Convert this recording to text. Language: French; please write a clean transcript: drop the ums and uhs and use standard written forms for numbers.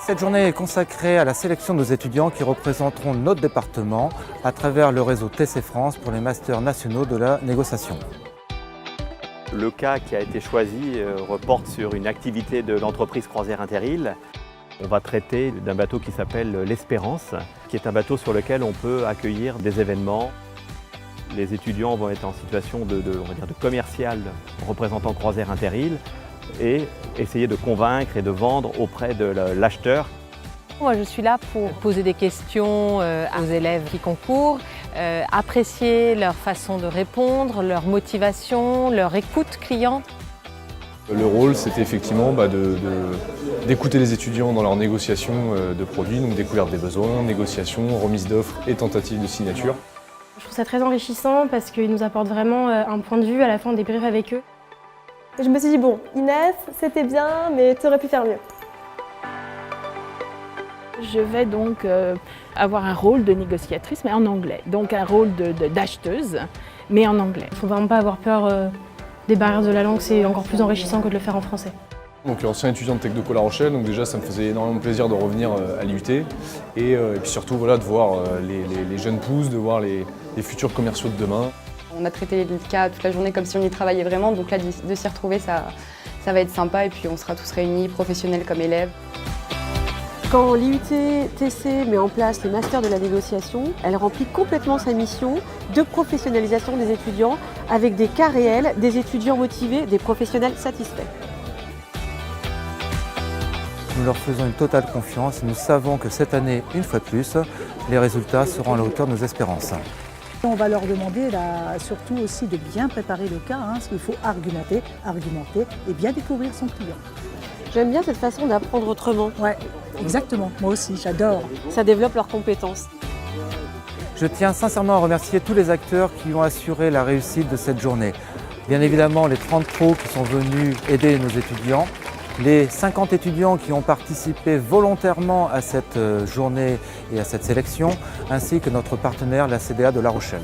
Cette journée est consacrée à la sélection de nos étudiants qui représenteront notre département à travers le réseau TC France pour les masters nationaux de la négociation. Le cas qui a été choisi reporte sur une activité de l'entreprise Croisière Interil. On va traiter d'un bateau qui s'appelle l'Espérance, qui est un bateau sur lequel on peut accueillir des événements. Les étudiants vont être en situation de commercial représentant Croisière Interil et essayer de convaincre et de vendre auprès de l'acheteur. Moi, je suis là pour poser des questions aux élèves qui concourent, apprécier leur façon de répondre, leur motivation, leur écoute client. Le rôle, c'était effectivement d'écouter les étudiants dans leur négociation de produits, donc découverte des besoins, négociation, remise d'offres et tentative de signature. Je trouve ça très enrichissant parce qu'ils nous apportent vraiment un point de vue, à la fin on débriefe avec eux. Et je me suis dit, bon, Inès, c'était bien, mais tu aurais pu faire mieux. Je vais donc avoir un rôle de négociatrice, mais en anglais. Donc un rôle d'acheteuse, mais en anglais. Il ne faut vraiment pas avoir peur des barrières de la langue, c'est encore plus enrichissant que de le faire en français. Donc ancien étudiant de Tech2Co La Rochelle, donc déjà ça me faisait énormément plaisir de revenir à l'IUT et puis surtout de voir les jeunes pousses, de voir les futurs commerciaux de demain. On a traité le cas toute la journée comme si on y travaillait vraiment, donc là de s'y retrouver ça va être sympa et puis on sera tous réunis, professionnels comme élèves. Quand l'IUT-TC met en place les masters de la négociation, elle remplit complètement sa mission de professionnalisation des étudiants avec des cas réels, des étudiants motivés, des professionnels satisfaits. Nous leur faisons une totale confiance et nous savons que cette année, une fois de plus, les résultats seront à la hauteur de nos espérances. On va leur demander surtout aussi de bien préparer le cas, parce qu'il faut argumenter et bien découvrir son client. J'aime bien cette façon d'apprendre autrement. Ouais, exactement, moi aussi, j'adore. Ça développe leurs compétences. Je tiens sincèrement à remercier tous les acteurs qui ont assuré la réussite de cette journée. Bien évidemment, les 30 pros qui sont venus aider nos étudiants, les 50 étudiants qui ont participé volontairement à cette journée et à cette sélection, ainsi que notre partenaire, la CDA de La Rochelle.